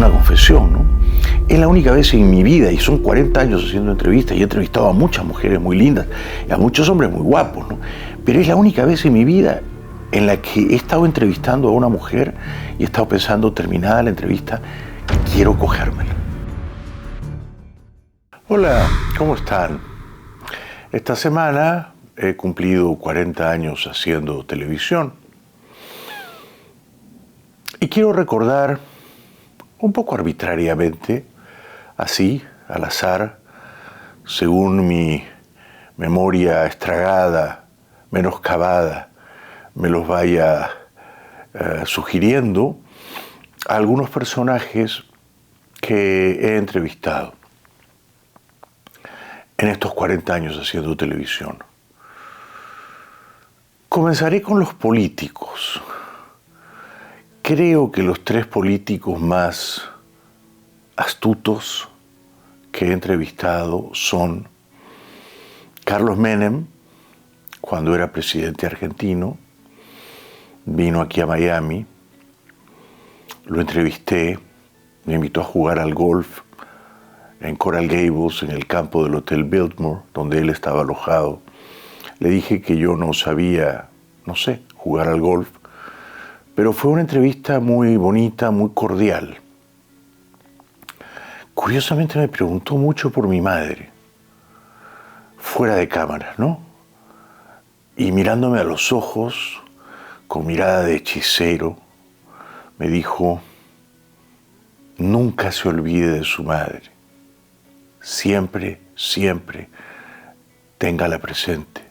una confesión, ¿no? Es la única vez en mi vida, y son 40 años haciendo entrevistas, y he entrevistado a muchas mujeres muy lindas, y a muchos hombres muy guapos, ¿no? Pero es la única vez en mi vida en la que he estado entrevistando a una mujer y he estado pensando, terminada la entrevista, quiero cogérmela. Hola, ¿cómo están? Esta semana he cumplido 40 años haciendo televisión. Y quiero recordar, un poco arbitrariamente, así, al azar, según mi memoria estragada, menoscabada, me los vaya sugiriendo, a algunos personajes que he entrevistado en estos 40 años haciendo televisión. Comenzaré con los políticos. Creo que los tres políticos más astutos que he entrevistado son Carlos Menem, cuando era presidente argentino, vino aquí a Miami, lo entrevisté, me invitó a jugar al golf en Coral Gables, en el campo del Hotel Biltmore, donde él estaba alojado. Le dije que yo no sabía, jugar al golf, pero fue una entrevista muy bonita, muy cordial. Curiosamente me preguntó mucho por mi madre, fuera de cámara, ¿no? Y mirándome a los ojos, con mirada de hechicero, me dijo, nunca se olvide de su madre. Siempre, siempre, téngala presente.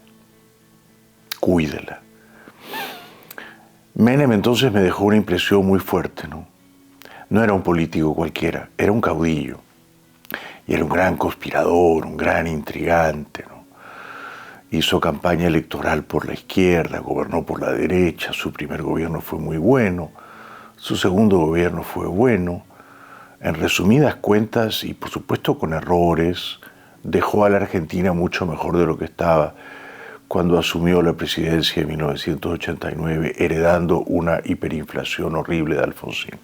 Cuídela. Menem entonces me dejó una impresión muy fuerte, ¿no? No era un político cualquiera, era un caudillo. Y era un gran conspirador, un gran intrigante, ¿no? Hizo campaña electoral por la izquierda, gobernó por la derecha, su primer gobierno fue muy bueno, su segundo gobierno fue bueno. En resumidas cuentas, y por supuesto con errores, dejó a la Argentina mucho mejor de lo que estaba cuando asumió la presidencia en 1989, heredando una hiperinflación horrible de Alfonsín.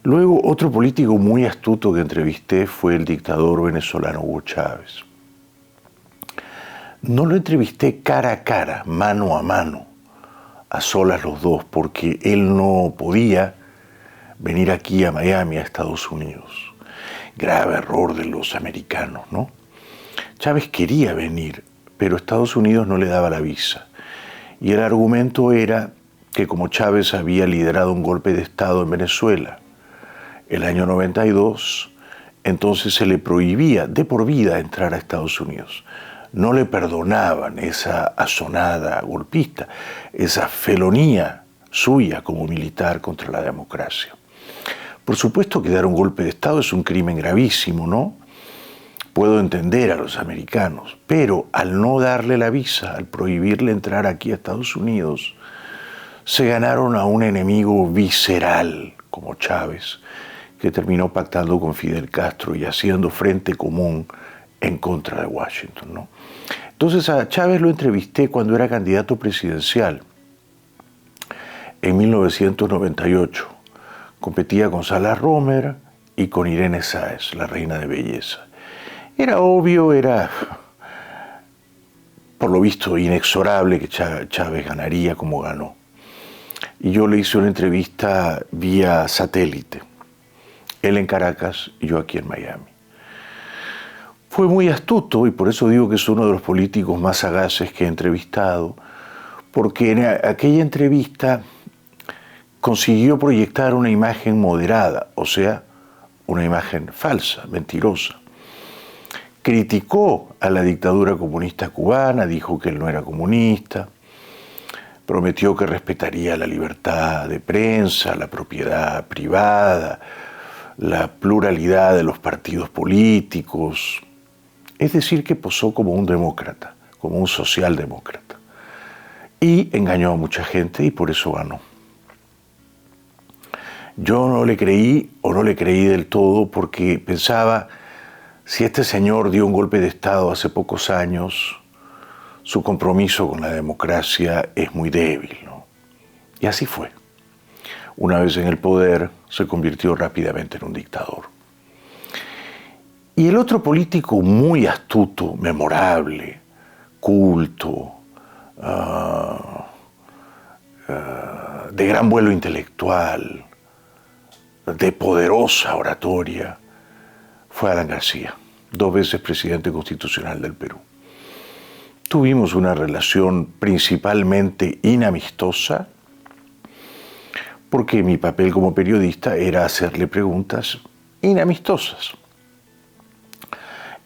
Luego, otro político muy astuto que entrevisté fue el dictador venezolano Hugo Chávez. No lo entrevisté cara a cara, mano a mano, a solas los dos, porque él no podía venir aquí a Miami, a Estados Unidos. Grave error de los americanos, ¿no? Chávez quería venir, pero Estados Unidos no le daba la visa. Y el argumento era que como Chávez había liderado un golpe de Estado en Venezuela el año 92, entonces se le prohibía de por vida entrar a Estados Unidos. No le perdonaban esa asonada golpista, esa felonía suya como militar contra la democracia. Por supuesto que dar un golpe de Estado es un crimen gravísimo, ¿no? Puedo entender a los americanos, pero al no darle la visa, al prohibirle entrar aquí a Estados Unidos, se ganaron a un enemigo visceral como Chávez, que terminó pactando con Fidel Castro y haciendo frente común en contra de Washington, ¿no? Entonces a Chávez lo entrevisté cuando era candidato presidencial, en 1998. Competía con Salas Romer y con Irene Sáez, la reina de belleza. Era obvio, era por lo visto inexorable que Chávez ganaría como ganó. Y yo le hice una entrevista vía satélite, él en Caracas y yo aquí en Miami. Fue muy astuto, y por eso digo que es uno de los políticos más sagaces que he entrevistado, porque en aquella entrevista consiguió proyectar una imagen moderada, o sea, una imagen falsa, mentirosa. Criticó a la dictadura comunista cubana, dijo que él no era comunista, prometió que respetaría la libertad de prensa, la propiedad privada, la pluralidad de los partidos políticos. Es decir, que posó como un demócrata, como un socialdemócrata. Y engañó a mucha gente y por eso ganó. Yo no le creí o no le creí del todo porque pensaba, si este señor dio un golpe de Estado hace pocos años, su compromiso con la democracia es muy débil, ¿no? Y así fue. una vez en el poder, se convirtió rápidamente en un dictador. Y el otro político muy astuto, memorable, culto, de gran vuelo intelectual, de poderosa oratoria, fue Alan García, 2 veces presidente constitucional del Perú. Tuvimos una relación principalmente inamistosa, porque mi papel como periodista era hacerle preguntas inamistosas.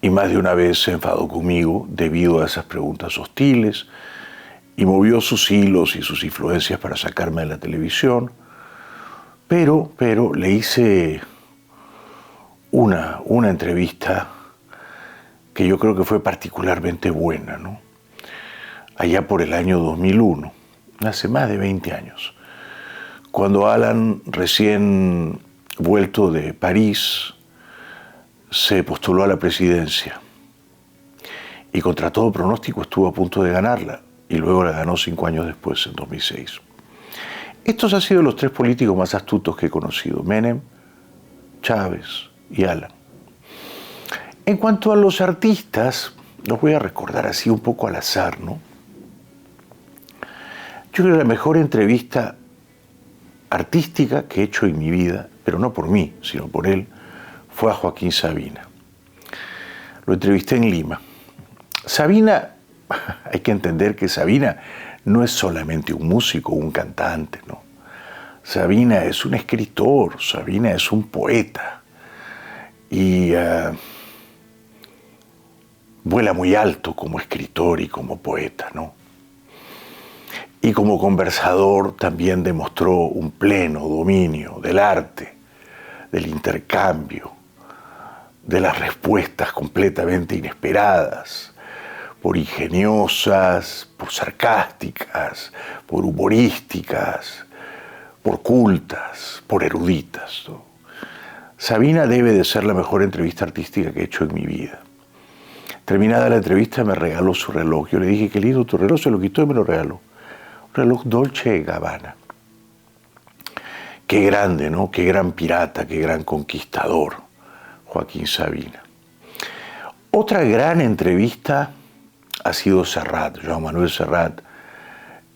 Y más de una vez se enfadó conmigo debido a esas preguntas hostiles y movió sus hilos y sus influencias para sacarme de la televisión. Pero le hice una entrevista que yo creo que fue particularmente buena, ¿no? Allá por el año 2001, hace más de 20 años, cuando Alan, recién vuelto de París, se postuló a la presidencia y contra todo pronóstico estuvo a punto de ganarla y luego la ganó 5 años después, en 2006. Estos han sido los 3 políticos más astutos que he conocido: Menem, Chávez y Alan. En cuanto a los artistas, los voy a recordar así un poco al azar, ¿no? Yo creo que la mejor entrevista artística que he hecho en mi vida, pero no por mí, sino por él, fue a Joaquín Sabina. Lo entrevisté en Lima. Sabina, hay que entender que Sabina no es solamente un músico o un cantante, ¿no? Sabina es un escritor, Sabina es un poeta y vuela muy alto como escritor y como poeta, ¿no? Y como conversador también demostró un pleno dominio del arte, del intercambio, de las respuestas completamente inesperadas, por ingeniosas, por sarcásticas, por humorísticas, por cultas, por eruditas, ¿no? Sabina debe de ser la mejor entrevista artística que he hecho en mi vida. Terminada la entrevista me regaló su reloj. Yo le dije: qué lindo tu reloj, se lo quitó y me lo regaló. Un reloj Dolce & Gabbana. Qué grande, ¿no? Qué gran pirata, qué gran conquistador, Joaquín Sabina. Otra gran entrevista ha sido Serrat, Joan Manuel Serrat,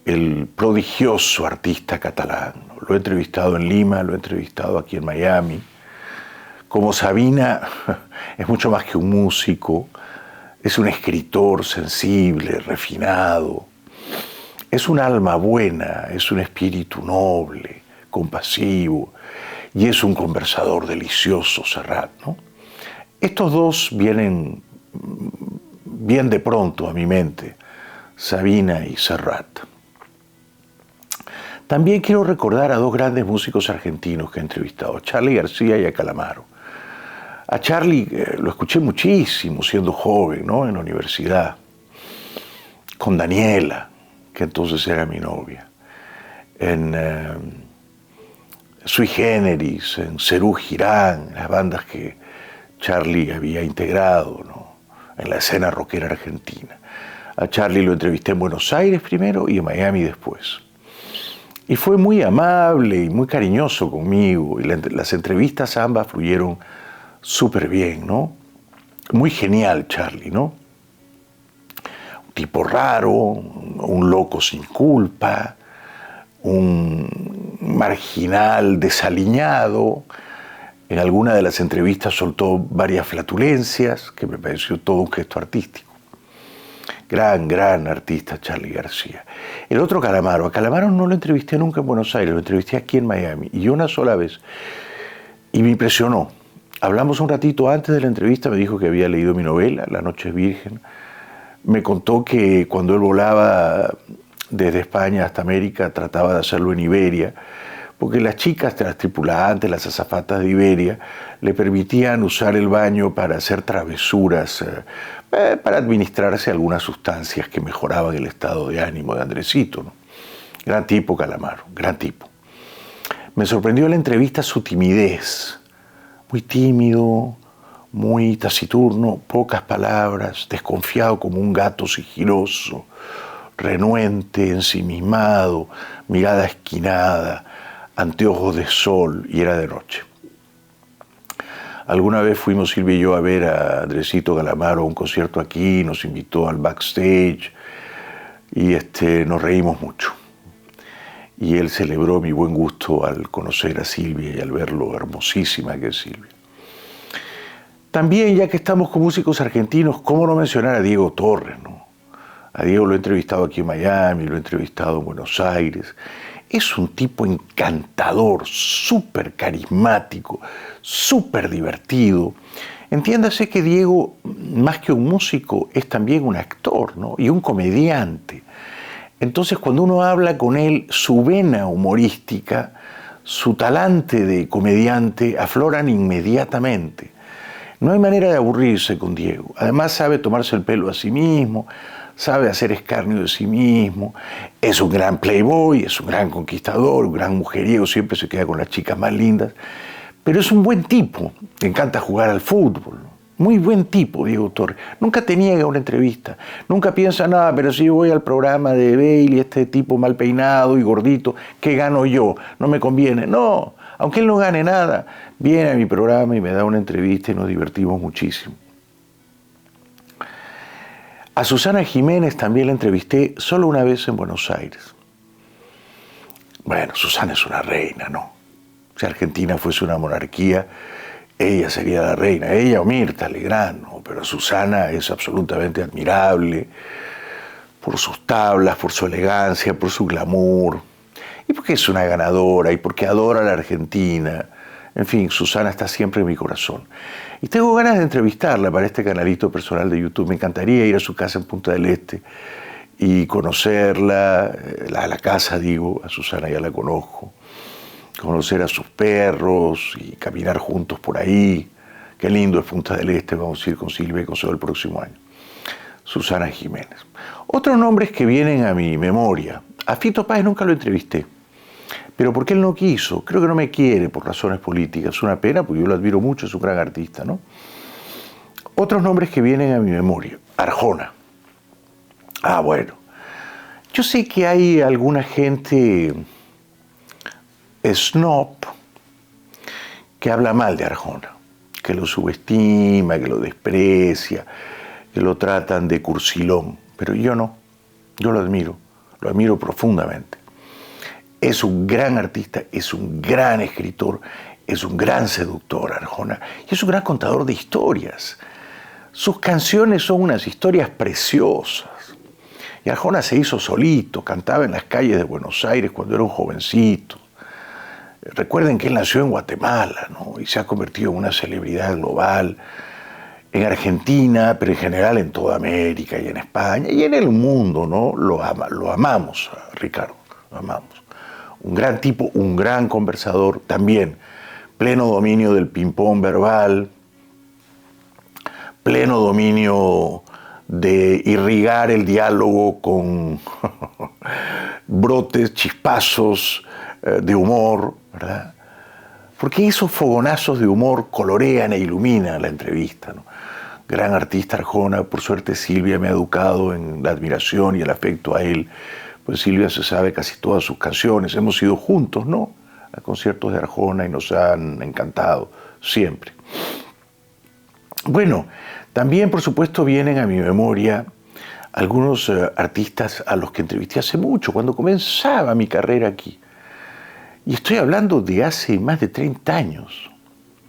el prodigioso artista catalán. Lo he entrevistado en Lima, lo he entrevistado aquí en Miami. Como Sabina, es mucho más que un músico, es un escritor sensible, refinado, es un alma buena, es un espíritu noble, compasivo, y es un conversador delicioso, Serrat, ¿no? Estos dos vienen bien de pronto a mi mente, Sabina y Serrat. También quiero recordar a 2 grandes músicos argentinos que he entrevistado, a Charly García y a Calamaro. A Charly lo escuché muchísimo siendo joven, ¿no? En la universidad, con Daniela, que entonces era mi novia, en Sui Generis, en Serú Girán, las bandas que Charly había integrado, ¿no? En la escena rockera argentina. A Charly lo entrevisté en Buenos Aires primero y en Miami después. Y fue muy amable y muy cariñoso conmigo, y las entrevistas ambas fluyeron súper bien, ¿no? Muy genial Charly, ¿no? Un tipo raro, un loco sin culpa, un marginal desaliñado. En alguna de las entrevistas soltó varias flatulencias, que me pareció todo un gesto artístico. Gran artista Charly García. El otro Calamaro. A Calamaro no lo entrevisté nunca en Buenos Aires, lo entrevisté aquí en Miami. Y una sola vez. Y me impresionó. Hablamos un ratito antes de la entrevista, me dijo que había leído mi novela, La Noche Virgen. Me contó que cuando él volaba desde España hasta América trataba de hacerlo en Iberia, porque las chicas, las tripulantes, las azafatas de Iberia, le permitían usar el baño para hacer travesuras, para administrarse algunas sustancias que mejoraban el estado de ánimo de Andresito, ¿no? Gran tipo Calamaro, gran tipo. Me sorprendió en la entrevista su timidez, muy tímido, muy taciturno, pocas palabras, desconfiado como un gato sigiloso, renuente, ensimismado, mirada esquinada, anteojos de sol y era de noche. Alguna vez fuimos Silvia y yo a ver a Andresito Calamaro a un concierto aquí, nos invitó al backstage y nos reímos mucho. Y él celebró mi buen gusto al conocer a Silvia y al ver lo hermosísima que es Silvia. También, ya que estamos con músicos argentinos, ¿cómo no mencionar a Diego Torres, no? A Diego lo he entrevistado aquí en Miami, lo he entrevistado en Buenos Aires. Es un tipo encantador, súper carismático, súper divertido. Entiéndase que Diego, más que un músico, es también un actor, ¿no? Y un comediante. Entonces, cuando uno habla con él, su vena humorística, su talante de comediante afloran inmediatamente. No hay manera de aburrirse con Diego. Además, sabe tomarse el pelo a sí mismo, sabe hacer escarnio de sí mismo, es un gran playboy, es un gran conquistador, un gran mujeriego, siempre se queda con las chicas más lindas, pero es un buen tipo, le encanta jugar al fútbol, muy buen tipo Diego Torres, nunca te niega una entrevista, nunca piensa nada, pero si yo voy al programa de Bailey, este tipo mal peinado y gordito, ¿qué gano yo? No me conviene, no, aunque él no gane nada, viene a mi programa y me da una entrevista y nos divertimos muchísimo. A Susana Jiménez también la entrevisté solo una vez en Buenos Aires. Bueno, Susana es una reina, ¿no? Si Argentina fuese una monarquía, ella sería la reina, ella o Mirta Legrand, ¿no? Pero Susana es absolutamente admirable por sus tablas, por su elegancia, por su glamour, y porque es una ganadora, y porque adora a la Argentina. En fin, Susana está siempre en mi corazón. Y tengo ganas de entrevistarla para este canalito personal de YouTube. Me encantaría ir a su casa en Punta del Este y conocerla, a la casa digo, a Susana ya la conozco, conocer a sus perros y caminar juntos por ahí. Qué lindo es Punta del Este, vamos a ir con Silvia y con Zoe el próximo año. Susana Jiménez. Otros nombres que vienen a mi memoria. A Fito Páez nunca lo entrevisté. Pero porque él no quiso, creo que no me quiere por razones políticas, es una pena porque yo lo admiro mucho, es un gran artista, ¿no? Otros nombres que vienen a mi memoria, Arjona. Ah, bueno, yo sé que hay alguna gente snob que habla mal de Arjona, que lo subestima, que lo desprecia, que lo tratan de cursilón, pero yo no, yo lo admiro profundamente. Es un gran artista, es un gran escritor, es un gran seductor, Arjona, y es un gran contador de historias. Sus canciones son unas historias preciosas. Y Arjona se hizo solito, cantaba en las calles de Buenos Aires cuando era un jovencito. Recuerden que él nació en Guatemala, ¿no? Y se ha convertido en una celebridad global en Argentina, pero en general en toda América y en España y en el mundo, ¿no? Lo amamos, Ricardo, lo amamos. Un gran tipo, un gran conversador, también pleno dominio del ping-pong verbal, pleno dominio de irrigar el diálogo con brotes, chispazos de humor, ¿verdad? Porque esos fogonazos de humor colorean e iluminan la entrevista, ¿no? Gran artista Arjona, por suerte Silvia me ha educado en la admiración y el afecto a él. Pues Silvia se sabe casi todas sus canciones, hemos ido juntos, ¿no?, a conciertos de Arjona y nos han encantado, siempre. Bueno, también por supuesto vienen a mi memoria algunos artistas a los que entrevisté hace mucho, cuando comenzaba mi carrera aquí. Y estoy hablando de hace más de 30 años,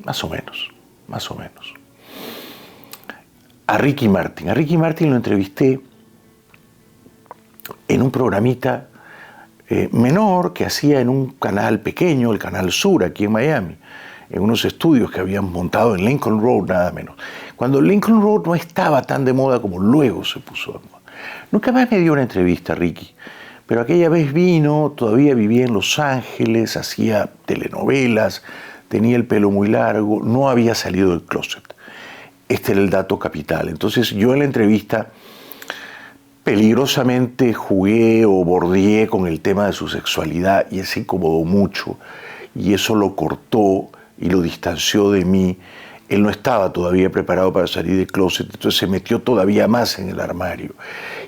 más o menos. A Ricky Martin lo entrevisté en un programita menor que hacía en un canal pequeño, el Canal Sur, aquí en Miami, en unos estudios que habían montado en Lincoln Road, nada menos. Cuando Lincoln Road no estaba tan de moda como luego se puso de moda. Nunca más me dio una entrevista, Ricky, pero aquella vez vino, todavía vivía en Los Ángeles, hacía telenovelas, tenía el pelo muy largo, no había salido del closet. Este era el dato capital. Entonces yo en la entrevista peligrosamente jugué o bordeé con el tema de su sexualidad y él se incomodó mucho y eso lo cortó y lo distanció de mí. Él no estaba todavía preparado para salir del closet, entonces se metió todavía más en el armario.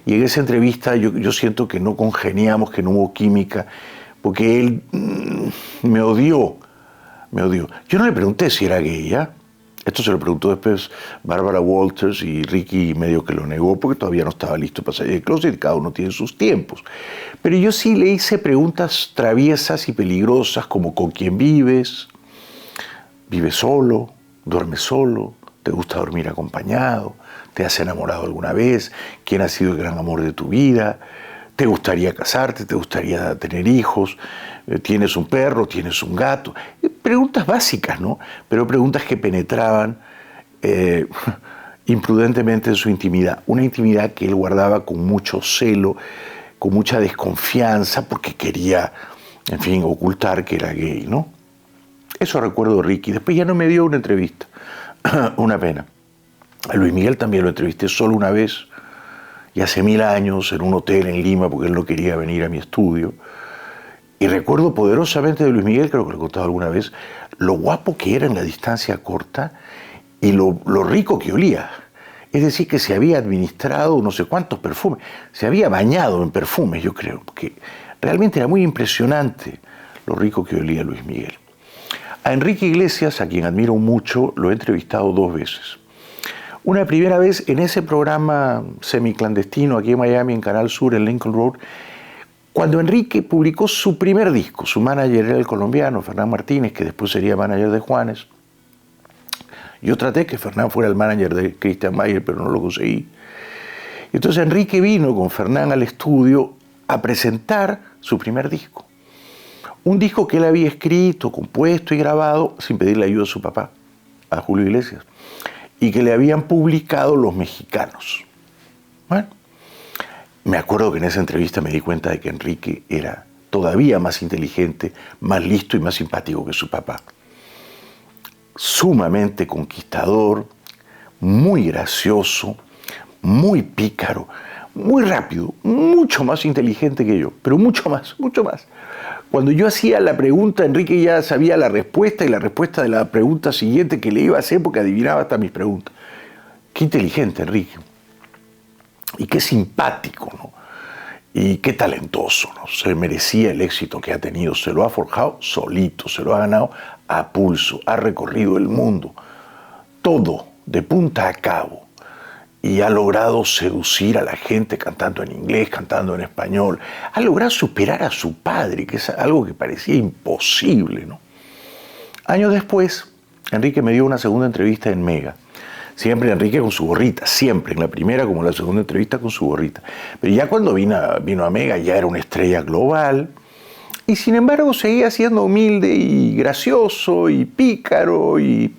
Y en esa entrevista yo siento que no congeniamos, que no hubo química, porque él me odió. Yo no le pregunté si era gay, ¿ya? Esto se lo preguntó después Barbara Walters y Ricky medio que lo negó porque todavía no estaba listo para salir del closet y cada uno tiene sus tiempos. Pero yo sí le hice preguntas traviesas y peligrosas como ¿con quién vives? ¿Vives solo? ¿Duermes solo? ¿Te gusta dormir acompañado? ¿Te has enamorado alguna vez? ¿Quién ha sido el gran amor de tu vida? ¿Te gustaría casarte? ¿Te gustaría tener hijos? ¿Tienes un perro? ¿Tienes un gato? Preguntas básicas, ¿no? Pero preguntas que penetraban imprudentemente en su intimidad. Una intimidad que él guardaba con mucho celo, con mucha desconfianza, porque quería, en fin, ocultar que era gay, ¿no? Eso recuerdo de Ricky. Después ya no me dio una entrevista. Una pena. A Luis Miguel también lo entrevisté solo una vez, y hace 1000 años, en un hotel en Lima, porque él no quería venir a mi estudio. Y recuerdo poderosamente de Luis Miguel, creo que lo he contado alguna vez, lo guapo que era en la distancia corta y lo rico que olía. Es decir, que se había administrado no sé cuántos perfumes, se había bañado en perfumes, yo creo, porque realmente era muy impresionante lo rico que olía Luis Miguel. A Enrique Iglesias, a quien admiro mucho, lo he entrevistado 2 veces. Una primera vez en ese programa semiclandestino aquí en Miami, en Canal Sur, en Lincoln Road, cuando Enrique publicó su primer disco. Su manager era el colombiano Fernán Martínez, que después sería manager de Juanes. Yo traté que Fernán fuera el manager de Christian Mayer, pero no lo conseguí. Entonces Enrique vino con Fernán al estudio a presentar su primer disco. Un disco que él había escrito, compuesto y grabado sin pedirle ayuda a su papá, a Julio Iglesias, y que le habían publicado Los Mexicanos. Bueno, me acuerdo que en esa entrevista me di cuenta de que Enrique era todavía más inteligente, más listo y más simpático que su papá. Sumamente conquistador, muy gracioso, muy pícaro, muy rápido, mucho más inteligente que yo, pero mucho más, mucho más. Cuando yo hacía la pregunta, Enrique ya sabía la respuesta y la respuesta de la pregunta siguiente que le iba a hacer porque adivinaba hasta mis preguntas. Qué inteligente, Enrique. Y qué simpático, ¿no? Y qué talentoso, ¿no? Se merecía el éxito que ha tenido, se lo ha forjado solito, se lo ha ganado a pulso, ha recorrido el mundo, todo, de punta a cabo, y ha logrado seducir a la gente cantando en inglés, cantando en español, ha logrado superar a su padre, que es algo que parecía imposible, ¿no? Años después, Enrique me dio una segunda entrevista en Mega. Siempre Enrique con su gorrita, siempre, en la primera como en la segunda entrevista con su gorrita. Pero ya cuando vino a Mega ya era una estrella global y sin embargo seguía siendo humilde y gracioso y pícaro y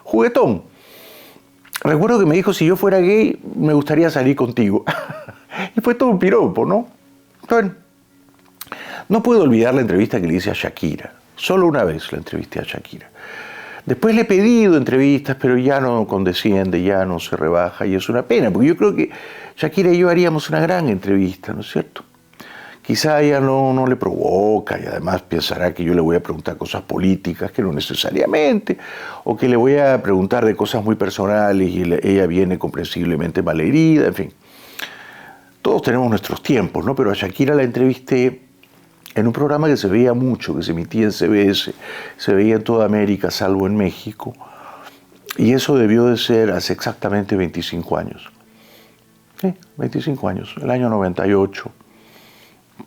juguetón. Recuerdo que me dijo, si yo fuera gay me gustaría salir contigo. Y fue todo un piropo, ¿no? Bueno, no puedo olvidar la entrevista que le hice a Shakira. Solo una vez la entrevisté a Shakira. Después le he pedido entrevistas, pero ya no condesciende, ya no se rebaja, y es una pena, porque yo creo que Shakira y yo haríamos una gran entrevista, ¿no es cierto? Quizá a ella no le provoca y además pensará que yo le voy a preguntar cosas políticas, que no necesariamente, o que le voy a preguntar de cosas muy personales y ella viene comprensiblemente malherida, en fin. Todos tenemos nuestros tiempos, ¿no? Pero a Shakira la entrevisté en un programa que se veía mucho, que se emitía en CBS, se veía en toda América, salvo en México, y eso debió de ser hace exactamente 25 años. Sí, 25 años, el año 98,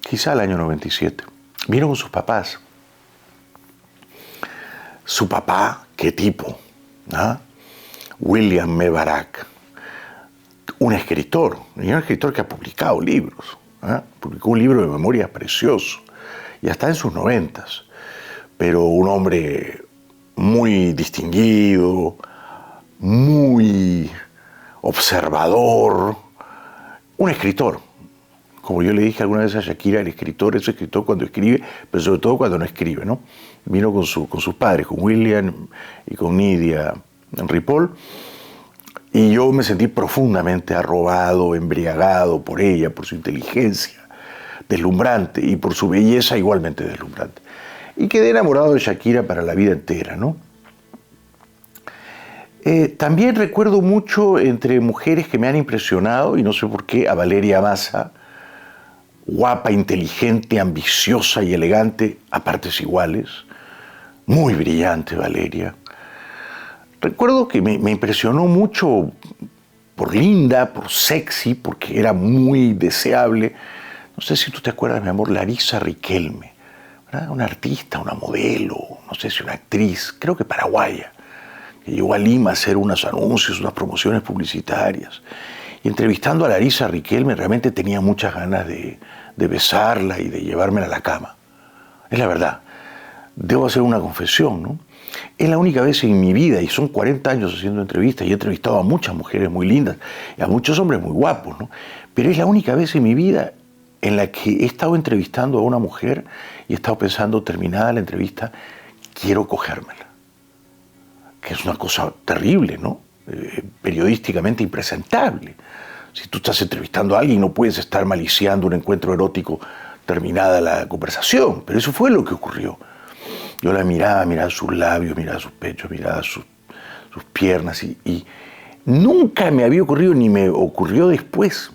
quizá el año 97. Vino con sus papás. Su papá, qué tipo, ¿ah? William Mebarak, un escritor que ha publicado libros, ¿ah? Publicó un libro de memorias precioso, ya está en sus 90s, pero un hombre muy distinguido, muy observador, un escritor. Como yo le dije alguna vez a Shakira, el escritor es escritor cuando escribe, pero sobre todo cuando no escribe, ¿no? Vino con sus padres, con William y con Nidia Ripoll, y yo me sentí profundamente arrobado, embriagado por ella, por su inteligencia deslumbrante y por su belleza igualmente deslumbrante. Y quedé enamorado de Shakira para la vida entera, ¿no? También recuerdo mucho entre mujeres que me han impresionado, y no sé por qué, a Valeria Massa, guapa, inteligente, ambiciosa y elegante a partes iguales. Muy brillante, Valeria. Recuerdo que me impresionó mucho por linda, por sexy, porque era muy deseable. No sé si tú te acuerdas, mi amor, Larisa Riquelme, ¿verdad? Una artista, una modelo, no sé si una actriz, creo que paraguaya, que llegó a Lima a hacer unos anuncios, unas promociones publicitarias. Y entrevistando a Larisa Riquelme realmente tenía muchas ganas de besarla y de llevármela a la cama. Es la verdad. Debo hacer una confesión, ¿no? Es la única vez en mi vida, y son 40 años haciendo entrevistas, y he entrevistado a muchas mujeres muy lindas, y a muchos hombres muy guapos, ¿no? Pero es la única vez en mi vida en la que he estado entrevistando a una mujer y he estado pensando, terminada la entrevista, quiero cogérmela. Que es una cosa terrible, ¿no? Periodísticamente impresentable. Si tú estás entrevistando a alguien, no puedes estar maliciando un encuentro erótico terminada la conversación, pero eso fue lo que ocurrió. Yo la miraba sus labios, miraba sus pechos, miraba sus piernas y nunca me había ocurrido, ni me ocurrió después,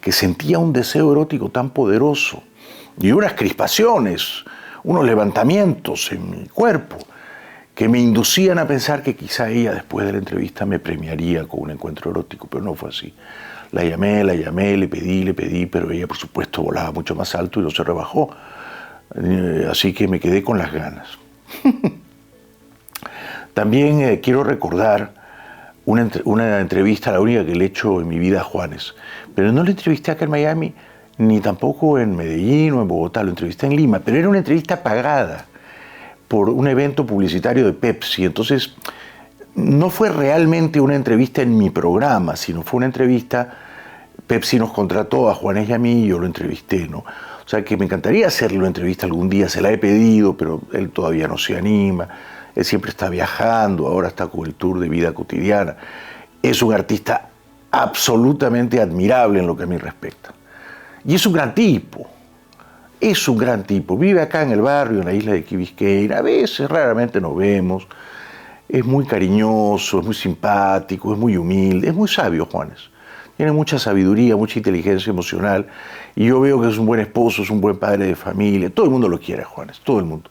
que sentía un deseo erótico tan poderoso y unas crispaciones, unos levantamientos en mi cuerpo que me inducían a pensar que quizá ella después de la entrevista me premiaría con un encuentro erótico, pero no fue así. La llamé, le pedí, pero ella por supuesto volaba mucho más alto y no se rebajó. Así que me quedé con las ganas. También quiero recordar una entrevista, la única que le he hecho en mi vida a Juanes, pero no le entrevisté acá en Miami, ni tampoco en Medellín o en Bogotá, lo entrevisté en Lima, pero era una entrevista pagada por un evento publicitario de Pepsi. Entonces no fue realmente una entrevista en mi programa, sino fue una entrevista, Pepsi nos contrató a Juanes y a mí y yo lo entrevisté, ¿no? O sea que me encantaría hacerle una entrevista algún día, se la he pedido, pero él todavía no se anima. Él siempre está viajando, ahora está con el tour de vida cotidiana. Es un artista absolutamente admirable en lo que a mí respecta. Y es un gran tipo, Vive acá en el barrio, en la isla de Key Biscayne. A veces, raramente nos vemos. Es muy cariñoso, es muy simpático, es muy humilde, es muy sabio, Juanes. Tiene mucha sabiduría, mucha inteligencia emocional, y yo veo que es un buen esposo, es un buen padre de familia. Todo el mundo lo quiere, Juanes, todo el mundo.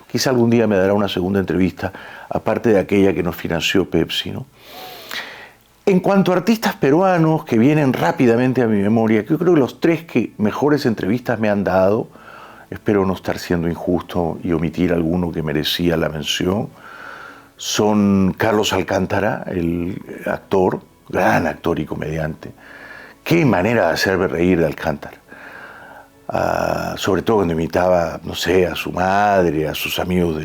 Quizá algún día me dará una segunda entrevista, aparte de aquella que nos financió Pepsi, ¿no? En cuanto a artistas peruanos que vienen rápidamente a mi memoria, yo creo que los 3 que mejores entrevistas me han dado, espero no estar siendo injusto y omitir alguno que merecía la mención, son Carlos Alcántara, el actor, gran actor y comediante. Qué manera de hacerme reír de Alcántara. Sobre todo cuando imitaba, no sé, a su madre, a sus amigos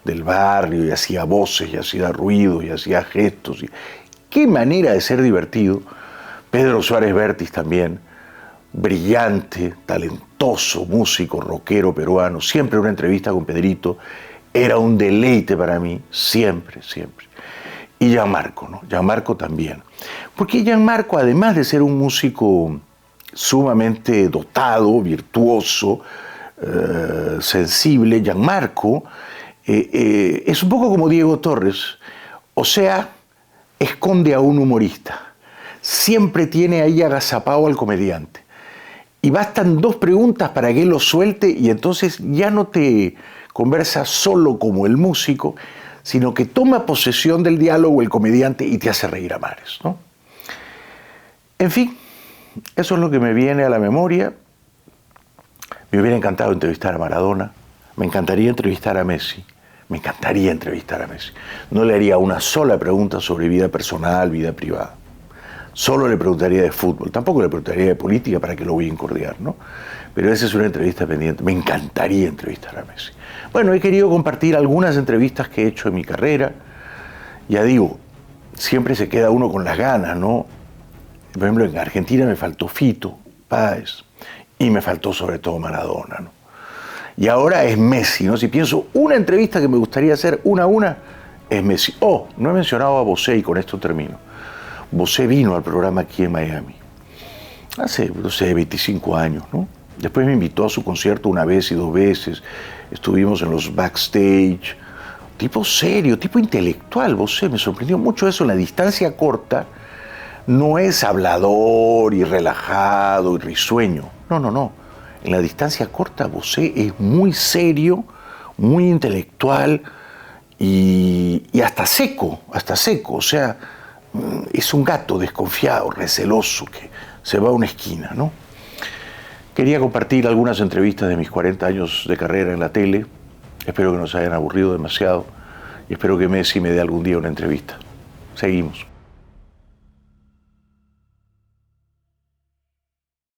del barrio, y hacía voces, y hacía ruidos, y hacía gestos. Qué manera de ser divertido. Pedro Suárez Vértiz también, brillante, talentoso, músico, rockero peruano. Siempre una entrevista con Pedrito era un deleite para mí, siempre, siempre. Y Gianmarco, ¿no? Gianmarco también. Porque Gianmarco, además de ser un músico sumamente dotado, virtuoso, sensible, Gianmarco es un poco como Diego Torres, o sea, esconde a un humorista. Siempre tiene ahí agazapado al comediante. Y bastan 2 preguntas para que él lo suelte y entonces ya no te conversa solo como el músico, sino que toma posesión del diálogo el comediante y te hace reír a mares, ¿no? En fin, eso es lo que me viene a la memoria. Me hubiera encantado entrevistar a Maradona, me encantaría entrevistar a Messi, me encantaría entrevistar a Messi. No le haría una sola pregunta sobre vida personal, vida privada. Solo le preguntaría de fútbol, tampoco le preguntaría de política para que lo voy a incordiar, ¿no? Pero esa es una entrevista pendiente, me encantaría entrevistar a Messi. Bueno, he querido compartir algunas entrevistas que he hecho en mi carrera. Ya digo, siempre se queda uno con las ganas, ¿no? Por ejemplo, en Argentina me faltó Fito Páez y me faltó sobre todo Maradona, ¿no? Y ahora es Messi, ¿no? Si pienso una entrevista que me gustaría hacer una a una, es Messi. Oh, no he mencionado a Bosé y con esto termino. Bosé vino al programa aquí en Miami hace, no sé, 25 años, ¿no? Después me invitó a su concierto una vez y 2 veces. Estuvimos en los backstage. Tipo serio, tipo intelectual, Bosé. Me sorprendió mucho eso en la distancia corta. No es hablador y relajado y risueño. No, no, no. En la distancia corta, Bosé es muy serio, muy intelectual y hasta seco, o sea, es un gato desconfiado, receloso, que se va a una esquina, ¿no? Quería compartir algunas entrevistas de mis 40 años de carrera en la tele. Espero que no se hayan aburrido demasiado y espero que Messi me dé algún día una entrevista. Seguimos.